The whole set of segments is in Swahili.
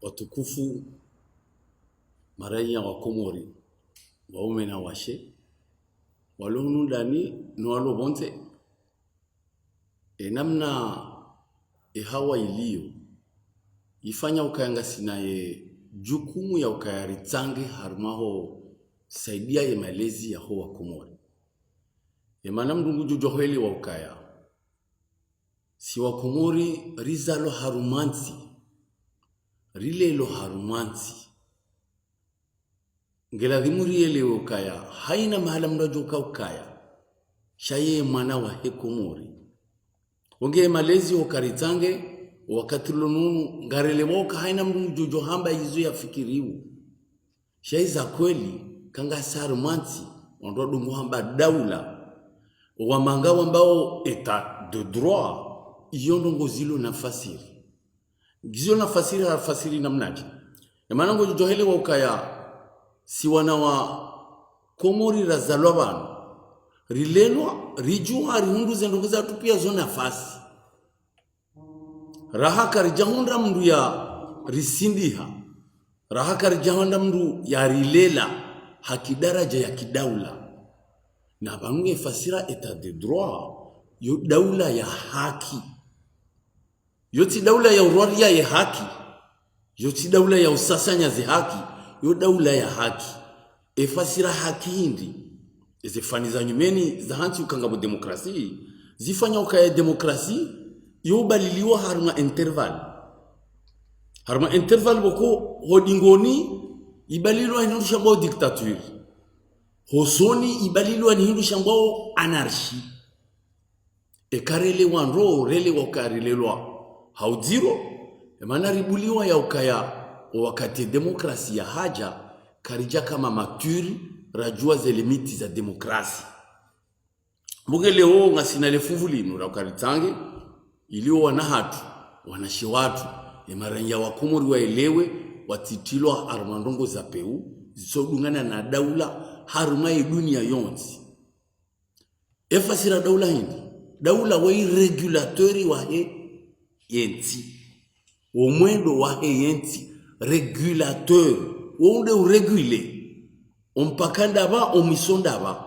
watukufu maraia wa Komori, waume na washe, walonu ndani na walo bonte. Namna hawa ilio ifanya ukayanga sinaye jukumu ya ukayaritsange harumaho saidia ye malezi ya hoa Komori. Mana mdungu jujoheli wa ukaya si wa Komori rizalo harumanzi rilelo harumanzi ngela dhimuri yele ukaya haina mahala mnajoka ukaya shaye mwana wa he Komori onge malezi ukaritange wakati lonunu ngarele woka haina mdungu hamba hizo ya fikiriu shaye za kweli kanga sarumanzi ondo dungu hamba daula wa manga ambao etat de droit yondo ngozilo na fasiri gizo na fasiri namnaje maana ngo johele wa ukaya si wana wa Komori razalwa bana rilelwa rijua rihundu zenduza tupia zona fasi raha karijahunda mndu ya risindiha raha karijahunda mndu ya rilela hakidaraja ya kidaula na bange fasira etat de droit yo daula ya haki yo ti daula ya uroria ya haki yo ti daula ya usasanya zi haki yo daula ya haki fasira haki hindi ezifaniza nyumeni za hanti ukanga demokrasi zifanya ukaya demokrasi yo baliliwa harma interval boko hodingoni ibalilwa hinusha bo dictature hosoni ibalilwa ni hindu shambao anarshi karele wanro rele wakarilelwa haudiro maana ribuliwa ya ukaya wakati demokrasi ya haja karija kama maturi rajua ze limiti za demokrasi mbunge leo ngasina lefuvulinu rakaritange ilio wanahatu wanashi watu maranya wa Komori waelewe watitilwa armandongo za peu zisodungana na daula harumai dunia yonzi fasira daula hindi daula wa regulatori wa he yenti omwendo wa he yenti regulateur wonde uregule ompakanda ba omisonda ba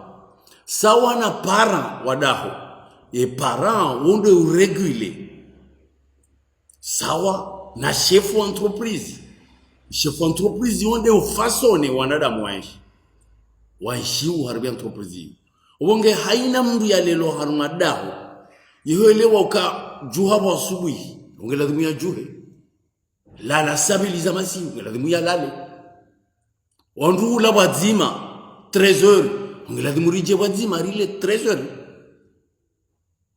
sawa na parent wadaho parent wonde uregule sawa na chef entreprise wonde ufasone wanadamu waishi harbi entreprise wonge haina mndu ya lelo harumadaho yehelewa uka juha wa asubuhi wonge lazima ya juhe la stabiliza masi wonge lazima ya lale wandu la wazima 13h wonge lazima rije wazima rile 13h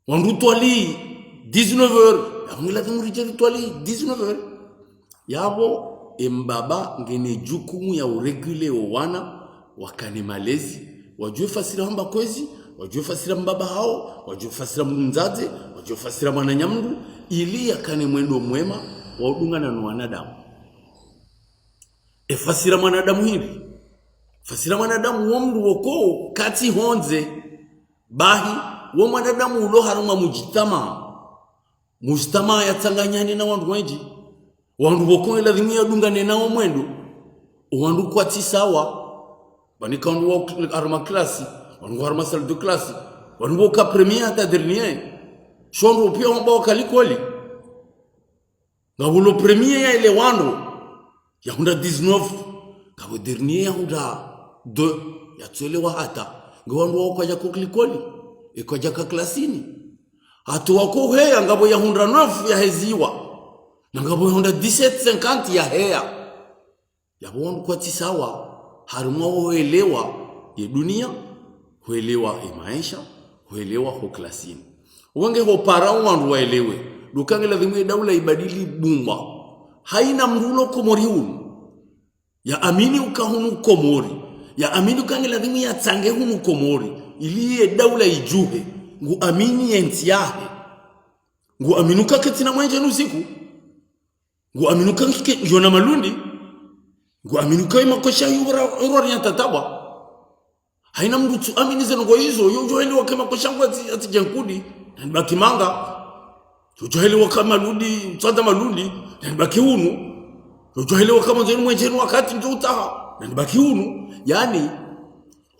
wandu twali 19h wonge lazima rije twali 19h yabo embaba ngene jukumu ya uregule wana wakane malezi wajue fasira hamba kwezi wajue fasira mbaba hao wajue fasira mzazi wajue fasira mwananyamdu ili yakane mwendo mwema waudungana na wanadamu fasira mwanadamu hili fasira mwanadamu wo mndu woko kati honze bahi wo mwanadamu ulo haruma mujtama ya tanganyani na wandu wengi wandu woko lazima yadungane nao mwendo wandu kwa tisawa banikandu wa arma klasi wangu arma salle de classe wangu ka premier ata dernier shondo pia wambao kalikoli ngabulo premier ya ile wando ya hunda 19 kabo dernier ya hunda 2 ya tsolewa hata ngwandu wa kwa kulikoli kwa jaka klasini hatu wako heya ngabo ya hunda 9 ya heziwa na ngabo ya hunda 1750 ya heya ya wandu kwa tisawa haruma huelewa ya dunia huelewa maisha huelewa ho klasini wange ho parao wandu waelewe dukange lazima daula ibadili bumba haina mrulo Komori hunu ya amini ukahunu Komori ya amini ukange lazima ya tsange hunu Komori ili daula ijuhe ngu amini yenti yahe ngu aminuka ketina mwenje nusiku ngu aminuka yona malundi ngo aminuka imakosha yura nyatatawa haina mndu tu aminize ngo hizo yojoheli wakama kosha ati jankudi na bakimanga yojoheli wakama ludi tsada maludi na baki hunu Ujohelewa kama nzeni mwenjeni wakati njo utaha. Na nibaki hunu. Yani,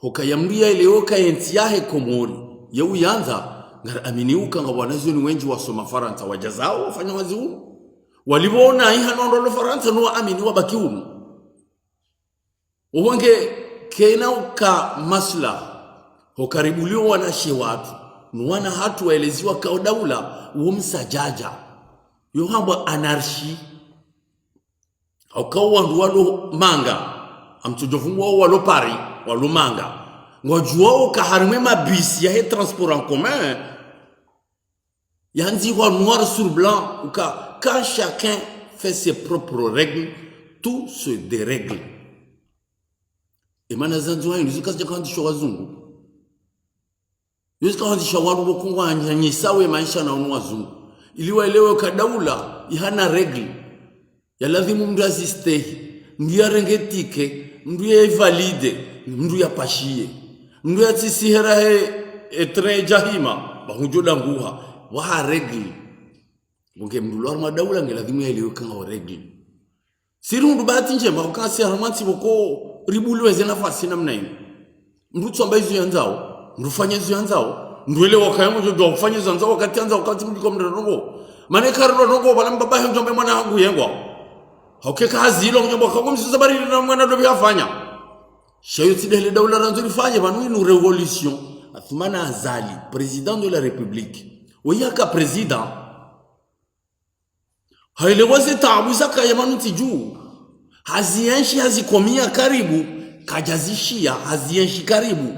hokayamria ile oka enti yahe Komori. Ya uyanza, ngara aminiuka nga wanazo ni wenji wasoma Faransa. Wajazao wafanya wazi hunu. Walivona iha nondolo Faransa nuwa amini wabaki hunu. Uwange kena uka masla. Hokaribuliwa wanashe watu. Nuwana hatu waeleziwa kao daula. Uomsajaja. Yohamba anarshi. Haukawa wandu walo manga. Amtujofungu walo pari. Walo manga. Ngwajuwa ukaharimwe mabisi ya he transport en commun. Yanzi wa noir sur blanc. Quand chacun fait ses propres règles, tout se dérègle. Et manazanzuwa yinu. Zika zijakandisha wazungu. Yuzika wandisha wadu wakungwa nyanyisawe maisha na unu wazungu. Iliwa ilewe kadaula. Ihana regle. Ya lazimu mdu azistehi, mdu ya rengetike, mdu ya valide, mdu ya pashie, mdu ya tisihera etre jahima, bahunjoda nguha, waha regli. Bunge mdu lor madaula nge lazimu ya iliwe kanga wa regli. Siri mdu bahati njema, wakasi ya romansi wako ribulu weze nafasi na mnaini. Mdu tsamba izu yanzao, mdu fanya izu yanzao, mdu ele wakayamu jodo wafanya izu yanzao wakati yanzao wakati mdu kwa mdanogo. Mane karilo nogo wala mbabahe njombe mwana hangu yengwa. Haukeka hazilo mjomba kwa msisa bari na mwana dobi afanya. Shayo tidele daula ranzuri fanya banu inu revolution. Athumana Azali, président de la République. Oyaka président. Haile waze taabuza kaya manu tiju. Hazienshi hazikomia karibu. Kajazishia hazienshi karibu.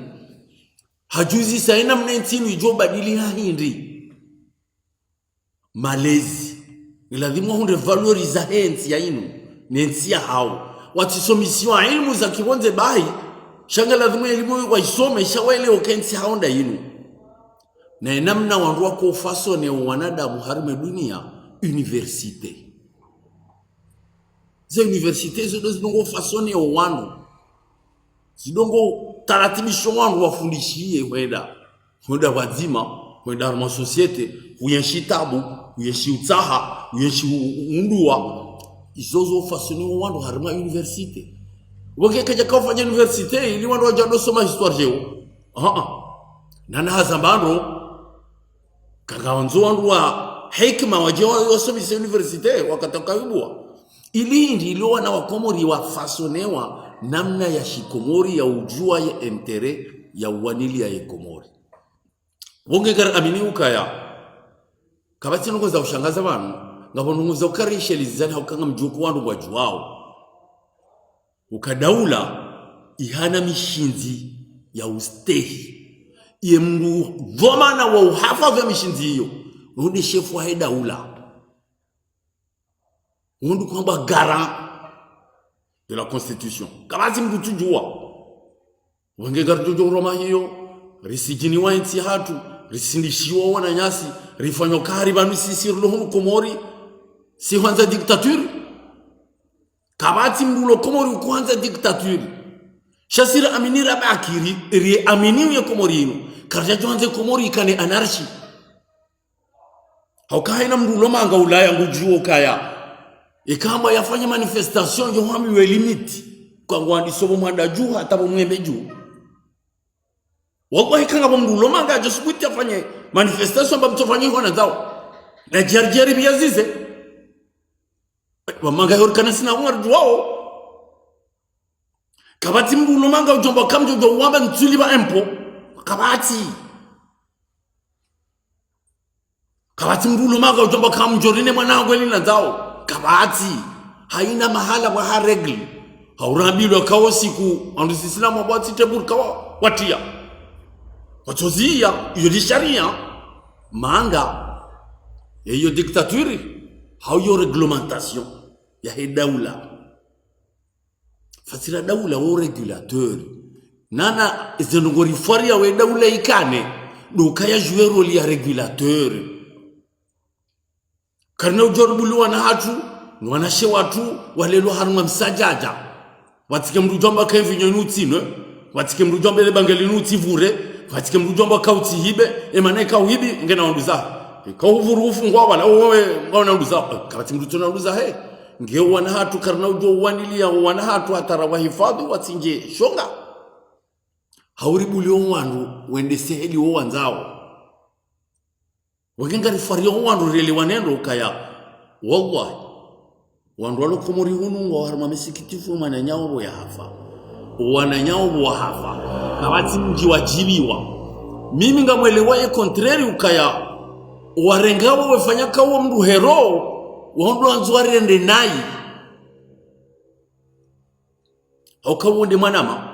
Hajuzi saina mnentinu ijo badili hindi. Malezi. Iladhimu hunde valoriza hensi ya inu. Nensi ya hao. Watisomisiwa ilmu za kibonze bahi. Shanga ladhimu elimu wa isome. Shawele okensi haonda inu. Na enamna wanduwa kufaso ne wanada muharime dunia. Universite. Ze universite zido zidongo faso ne wanu. Zidongo taratibisho wandu wafundishie wenda. Wenda wazima. Wenda arma societe. Uyenshi tabu. Uyenshi utaha. Uyenshi undua. Izozo fasoni wandu harima universite. Woke kaja kufanya universite ili wandu wajado soma histoire jeo. Nana hazambano kanga wanzo wandu wa hekima wajeo wasomisa universite wakatoka ibua. Ili ndi ilo wana wa Komori wa fasonewa namna ya shikomori ya ujua ya entere ya uwanili ya Komori. Wonge gara amini ukaya. Kabati nungo za ushangaza wanu. Ngabo nungo za ukarishe lizani haukanga mjuku wandu wajuwao. Ukadaula ihana mishinzi ya ustehi. Iye mndu dhomana wa uhafa vya mishinzi hiyo. Nundi shefu wa hedaula. Nundi kwamba garant de la constitution. Kabati mndu tujua. Wenge garjojo roma hiyo. Risijini wa inti hatu. Risindishiwa wana nyasi. Rifanyokari banu sisi rulohunu Komori. Si huanza diktature. Kabati mdulo Komori ukuanza diktature. Shasira aminira bakiri. Rie aminiu ya Komori inu. Karja juanze Komori ikane anarshi. Haukaina mdulo manga ulaya ngujuo kaya. Ikamba yafanya manifestation yohami we limiti. Kwa ngwandi sobo mwanda juu hata mwembe juu. Wakwa hikanga mdulo manga josubuti yafanya manifestation ba mtofanyi hona zao. Na jarjeri biyazize. Wamanga yorkana sina wangu wao. Kabati mdulo manga ujomba kamjojo wamba ntuliba empo. Kabati. Kabati mdulo manga ujomba kamjorine mwanangu elina zao. Kabati. Haina mahala wa haregli. Haurambilu kawa siku. Andu sisilamu wabati tebur kawa watia. Watozia. Iyo sharia. Manga. Iyo diktaturi. Hauyo reglementation. Ya he daula. Fasira daula o regulateur. Nana izenongori faria we daula ikane. Dokaya jouer role ya regulateur. Karna ujorubulu wana hatu. Nwanashe watu. Walelo haruma msajaja. Watike mrujomba kenvinyo inutine. Watike mrujomba lebangeli inutivure. Watike mrujomba kauti hibe. Emane kauhibi. Ngena onduza. Kauvurufu ngwa wala. Owe ngwa onduza. Kabati mrujona onduza he. ngeo wana hatu karna ujo wanilia wana hatu atara wahifadhi watsinje shonga hauribulio wandu wende seheli wo wanzao wagengari fario wandu rele wanendo kaya wallahi wandu walo komori hunu wa harma misikitifu mananyao bo yahafa wananyao bo hafa kabati mji wajibiwa mimi ngamwelewaye contrary ukaya warengabo wefanya kawo mdu hero wandu anzwarende nayi haukawonde mwanama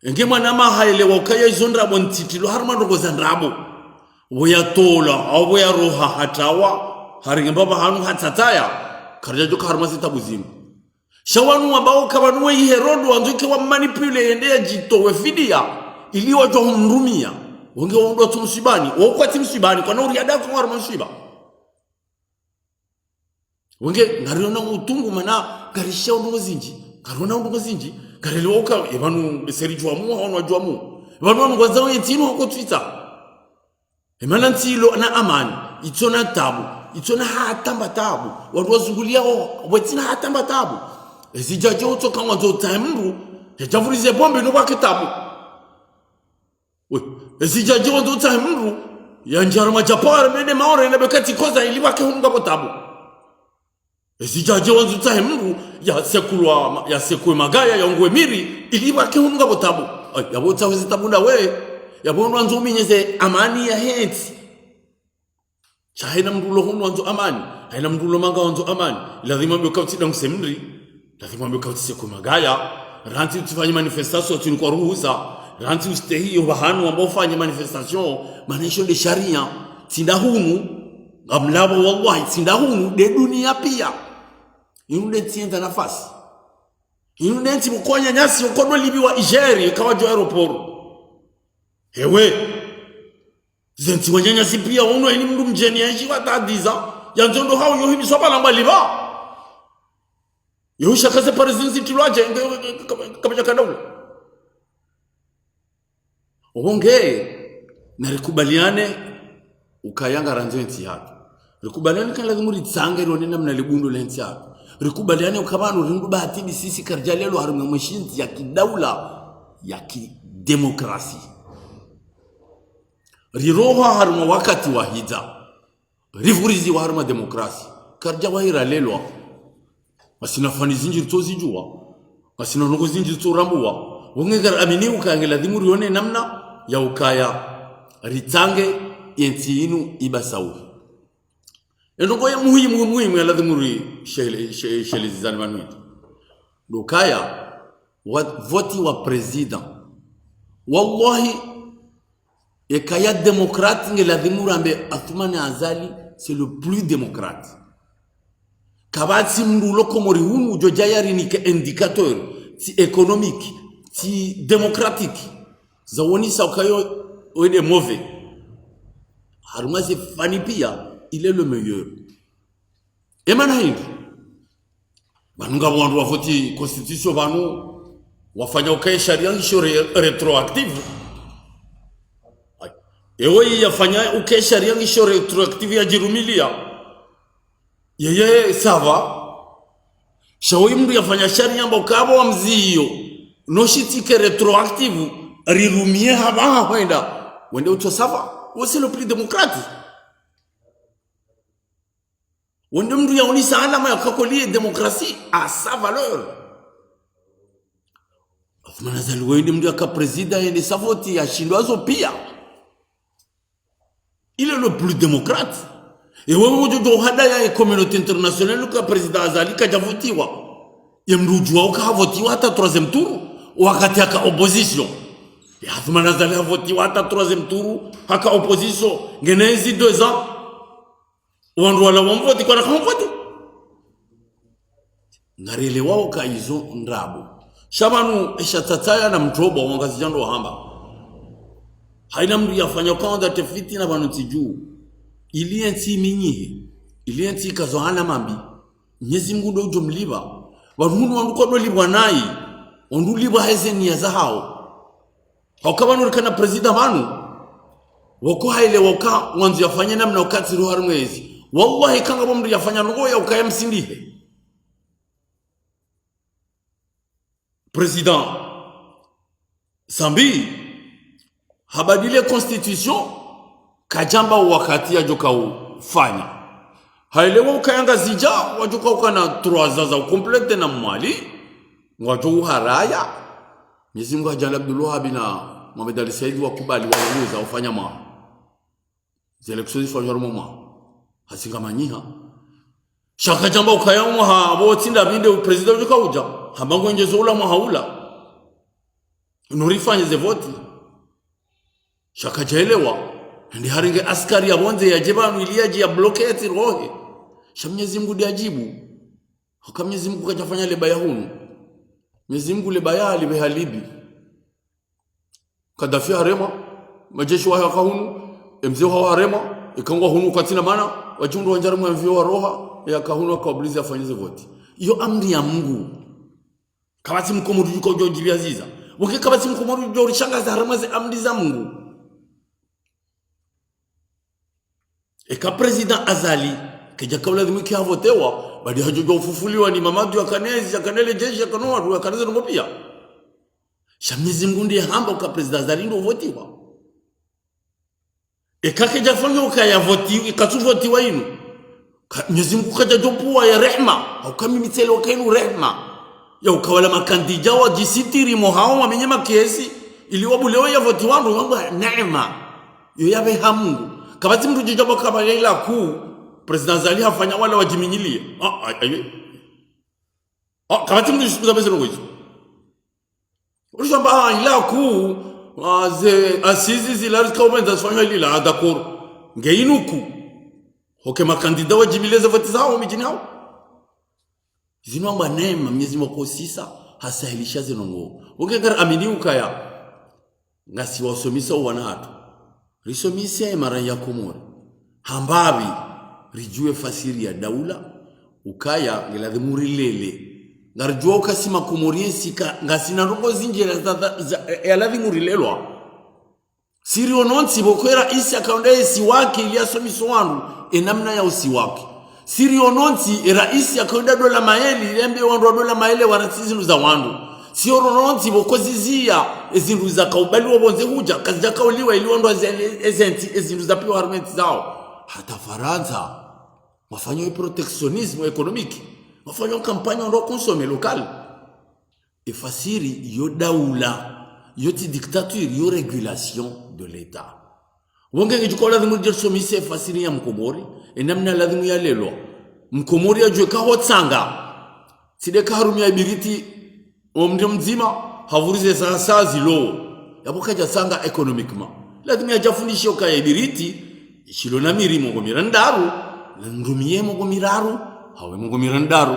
enge mwanama haelewa ukaya izondra bontitilo harma ndogoza ndrabo boyatola au boyaroha hatawa haringe baba hanu hatataya karja joka harma sitabuzimu shawanu ambao kabanu we herodo wanzuke wa manipule endea jitowe fidia ili watu humrumia wonge waundwa tumsibani wokwati msibani kwa nuri yada kwa harma msiba wonge ngariona utungu mana garisha ndo zinji karona ndo zinji gareloka ebanu serijwa mu hano jwa mu ebanu ngwaza yetino ko Twitter emana ntilo na amani itona tabu itona hatamba tabu watu wazungulia wetina hatamba tabu ezijaje utoka mwanzo taimru yajavurize bombe no bakitabu we ezijaje mwanzo taimru yanjarama japara mene maore na bekati koza ili wake hunga botabu ezijaje mwanzo taimru ya sekwe magaya ya ngwe miri ili wake hunga botabu yabota wezitabunda we yabona wanzo minyeze amani ya henti chaina mdulo hunu wanzo amani haina mdulo manga wanzo amani lazima mbekauti dangusemri lazima mbekauti sekwe magaya ranti tufanye manifestation tulikuwa ruhusa ranti ustehiyo bahanu ambao fanye manifestation manisho de sharia tinda hunu ngamlabo wallahi tinda hunu de dunia pia inude tienda nafasi inude nti mkonya nyasi ukono libiwa Igeri kawajo aeroport hewe zenti wanyanya si pia uno eni mndu mjeni yaji watadiza yanzondo hao yohimi soba lamba liba yohusha kase parizinzi tilwaje kabaja kadawu Onge na rikubaliane ukayanga ranzenti yako rikubaliane kan lazima ritsange rone namna libundo lenti yako rikubaliane ukabano rindu bahati sisi karjalelo harume mshinti ya kidaula ya kidemokrasi riroha haruma wakati wa hija rivurizi wa haruma demokrasi karja wahira lelwa wasina fani zinjiri tozijua wasina nungu zinjiri torambua wongegar amini ukangela dhimuri yone namna ya ukaya ritange yenti inu ibasawu endongo ya muhimu ya dhimuri shele zizani manuiti ukaya voti wa president wallahi ekaya démocrate nge la dhimurambe Athmani Azali c'est le plus démocrate kabati mndulo komori hunu jojayari ni indicateur ti économique ti démocratique zawoni saukayo wede mauvais harmaze fani pia il est le meilleur emana hindi banunga wandu wa voti constitution banu wafanya ukae sharia ngisho retroactive ewe yafanya uke sharia ngisho retroactive ya jirumilia yeye sava shawi mndu yafanya sharia ambao kabo wa mzio no shitike retroactive rirumie haba wenda wende uto sava c'est le plus démocratique wende mndu ya unisa alama ya kakolie démocratie à sa valeur Athmani Azali wende mndu ya ka president yende savoti ya shindwazo pia il est le plus démocrate. Et when we do hada ya communauté internationale ka président Azali ka javotiwa. Yemrujwa ka votiwa hata 3e tour wakati aka opposition. Ya Athmani Azali votiwa hata 3e tour haka opposition ngenezi 2 ans. Wandu wala wamvoti kwa nakamvoti. Ngarele wao ka izo ndrabo. Shabanu eshatataya na mtobo wangazi jando hamba. Haina mdu yafanya kanda tefiti na banu tiju ili enti minyihe ili enti kazohana mambi nyezi Mungu ndo jomliba wanunu wanduko ndo libwa nai wandu libwa hezeni ya zahao hokabanu rikana president banu wako haile waka wanzu yafanya namna wakati roho harumwezi wallahi kanga mdu yafanya ngo ya ukaya msindihe President Sambi habadile constitution kajamba wakati ajoka ufanya hailewa ukayanga zija wajoka ukana 3 za ukomplete na mwali wajoka haraya Mwenyezi Mungu ajala Abdulwahab na Mohamed Ali Said wakubali waongoza ufanya ma zelection zifanywa mama hasingamanyiha shaka jamba ukayamwa ha botsinda binde president ujoka uja habango njezo ula mahaula nurifanye ze voti shaka jaelewa ndi haringe askari ya bonze ya jebanu iliaji ya blockade rohe Mwenyezi Mungu diajibu haka Mwenyezi Mungu kajafanya lebaya hunu Mwenyezi Mungu lebaya libehalibi Kadafi harema majeshi wa hunu mzee wa harema ikangwa hunu katina mana wajundu wanjarimu ya mvio wa roha ya kahunu akablizi afanyize voti iyo amri ya Mungu kabati mkomoru yuko jojilia ziza wake kabati mkomoru jori shangaza harema ze amri za Mungu eka president azali keja kabla dhimu kia votewa badi hajojo ufufuliwa ni mamadu ya kanezi ya kanele jeshi ya kanoa ya kanezi numopia Mwenyezi Mungu ndiye hamba uka president azali ndo votiwa eka keja fanyo ukaya votiwa ikatu votiwa inu Mwenyezi Mungu kaja jopuwa ya rehma au kami mitele wakainu rehma ya ukawala makandija wa jisitiri mohao wa minyema kiesi ili wabulewa ya votiwa ndo wangu neema yu yabe hamungu kabati mtu jijabo kama ila kuu president Zali hafanya wala wajiminyilie kabati mtu jisukuza bese nungu hizo ulishamba ila kuu asizi zilari kaumenda zifanywa ilila adakuru ngeinuku hoke makandida wajimileze voti zao mijini hao zinu wangwa neema Mwenyezi Mungu sisa hasahilisha zinongo ukegara amini ukaya ngasi wasomisa uwanatu risomise mara ya Komori hambabi rijue fasiri ya daula ukaya ngiladhimuri lele ngarjua ukasima Komoriensi ngasina rongo zinjira ya ladhimuri lelwa siri ononsi bokwera isi akaondaye siwake ili asomiso wanu enamna ya usiwake siri ononsi raisi akaonda dola maeli lembe wandu dola maele waratizi za wandu sio rononsi bokozizia ezindu za kaubali wabonze huja kazija kauliwa ili wandu ezenti ezindu za piwa harumenti zao hata Faransa wafanywa protectionisme ekonomiki wafanywa kampanya ndo konsome lokal efasiri yo daula yoti dictature yo regulation de l'état wonge ngijikola dhimu dirsomise fasiri ya Mkomori enamna ladhimu ya lelo Mkomori ajwe ka hotsanga sideka harumia ibiriti omndio mzima havurize saa zilo yabokaja sanga economically ladhimu yajafundisha ukaya ibiriti shilo na mirimo ngo mirandaru na ndumie ngo miraru hawe ngo mirandaru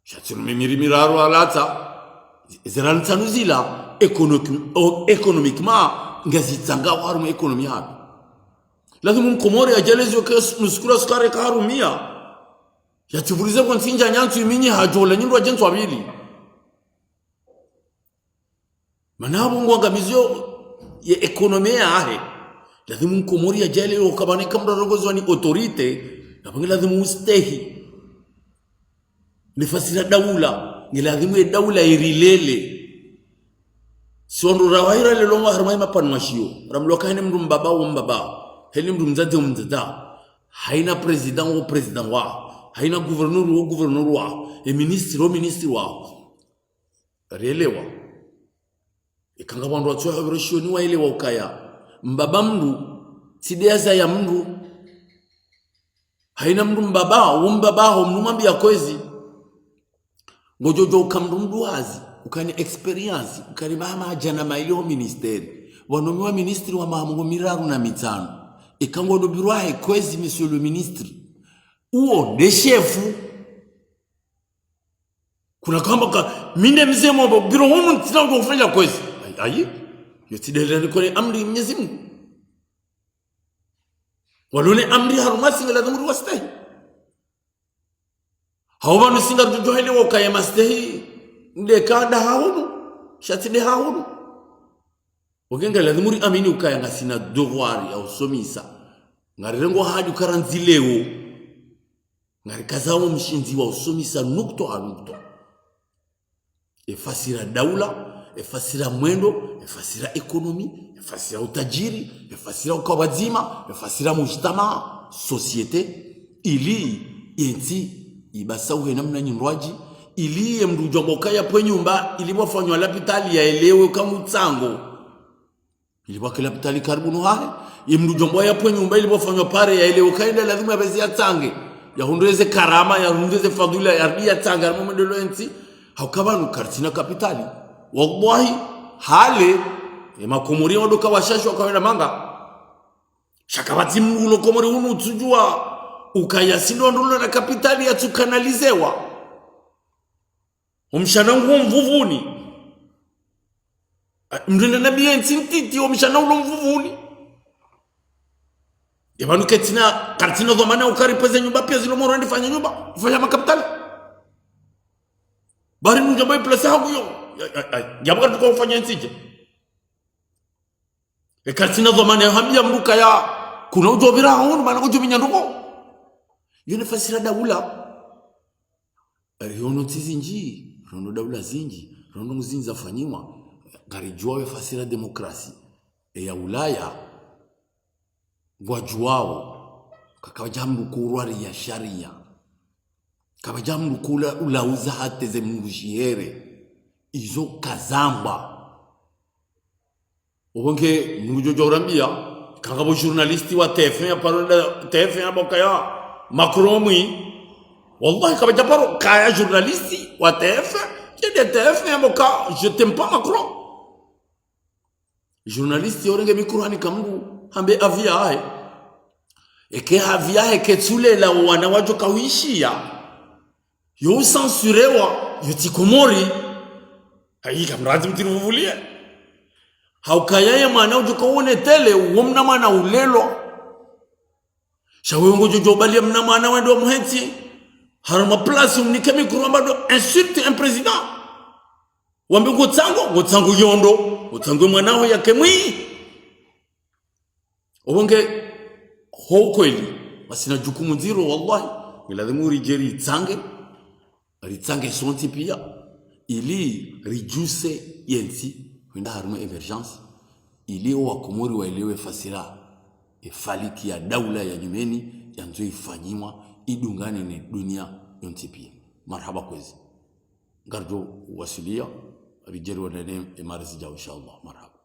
shatsuru miraru alata zirantanuzila economically ngazitsanga warumu ekonomi hapo lazima Mkomori ajelezi okes nuskura skare karumia yatuvurize kwa nsinja nyantu iminyi hajola nyindu ajentu abili manabo ngwangamizyo ya ekonomi yahe lazima Mkomori ajele okabane kamra rogozwa ni autorite na pangi lazima ustehi nifasira daula ni lazima daula irilele Sondu rawaira lelonga harmai mapanu mashio ramloka hene mdu mbaba wa mbaba hene mdu mzade wa mzada haina president wa haina gouverneur wa ministri wa relewa ikanga wandu watu wa virishoni wa ile wa ukaya mbaba mdu sideaza ya mdu haina mdu mbaba wa mbaba wa mnumambi ya kwezi ngojojo ukamdu mdu wazi ukani experience ukani mama jana mailio ministeri wanomiwa ministri wa mahamungu miraru na mitano ikango dobirwahe kwezi monsieur le ministre uo de chefu kuna kamba minde mzemo biro homu tina kufanya kwezi ayi yotidele kone amri Mwenyezi Mungu walone amri harumasi ngala dhamuru wastahi hawa nusinga tujohele wakaya mastahi ndekada haunu shatide haunu ogenga lazimuri amini ukaya ngasina devoir ya usomisa ngarirengo hadi karanzileo ngari kazawo mshinzi wa usomisa nukto a nukto efasira daula, efasira mwendo, efasira ekonomi, efasira utajiri, efasira ukawazima, efasira mujtama, societe, ili enti ibasauhe namna nyindwaji, ili mdujomboka ya pwe nyumba, ili wafanywa lapitali ya elewe kamutsango. Ili wake lapitali karibu nuhahe, mdujomboka ya pwe nyumba, ili wafanywa pare ya elewe kaenda lazima bezi ya tsange. Ya hundreze karama, ya hundreze fadula, ya ardi ya tsange, ya momendelo enti, haukabanu kartina kapitali. Wallahi, hale, makomori wadoka washashwa kawenda manga. Shakabati mnulo komori unu tujua, ukayasindo ndulo na kapitali ya tukanalizewa. Umshanangu mvuvuni. Mrenda nabiya ntintiti umshanangu mvuvuni. Yabanu ketina kartina dhamana ukaripeze nyumba pia zilo moro ndifanya nyumba. Ufanya makapitali. Bari mjomba iplasa hagu yo. Yabuka tuko ufanya nsije. Kartina dhamana ya hambia mruka ya kuna ujobira honu mana kujuminya nduko. Yone fasira daula. Rihono tizinji. Rondo daula zinji. Rondo mzinza fanyiwa. Garijua fasira demokrasi. Ya Ulaya. Wajuao. Kakawajamu kuruari ya sharia. Kawajamu kula ulauza hateze mngujiere. Izo kazamba. Ubonge mngujojo urambia. Kakabo journalisti wa TF1 ya parola TF1 ya boka ya Macron. Wallahi kabajaparo kaya journalisti wa TF1. J'ai des TF1 ya boka. Je t'aime pas Macron. Journalisti orenge mikurani kamungu. Hambe avia hai. Eke avia hai ketsule la wana wajo kawishia. Yo censurewa. Yo tikomori. Hai kamrazi mtiruvulie. Haukayaye mana ujuka uone tele uomna mana ulelo. Shawe jojo bali mna mana wendo muheti. Haruma place umnike mikuru ambado insulte un président. Wambe ngotsango yondo. Ngotsango mwanaho yake mwi. Obonge ho kweli basina jukumu nziro wallahi. Miladhimu rijeri ritsange sonti pia. Ili reduce yensi. Wenda haruma emergence. Ili wakomori waelewe fasira. Faliki ya daula ya nyumeni. Yanzo ifanyima. Idungane ni dunia yontipia. Marhaba kwezi. Garjo wasilia. Rijeri wadane emarisi jao inshallah. Marhaba.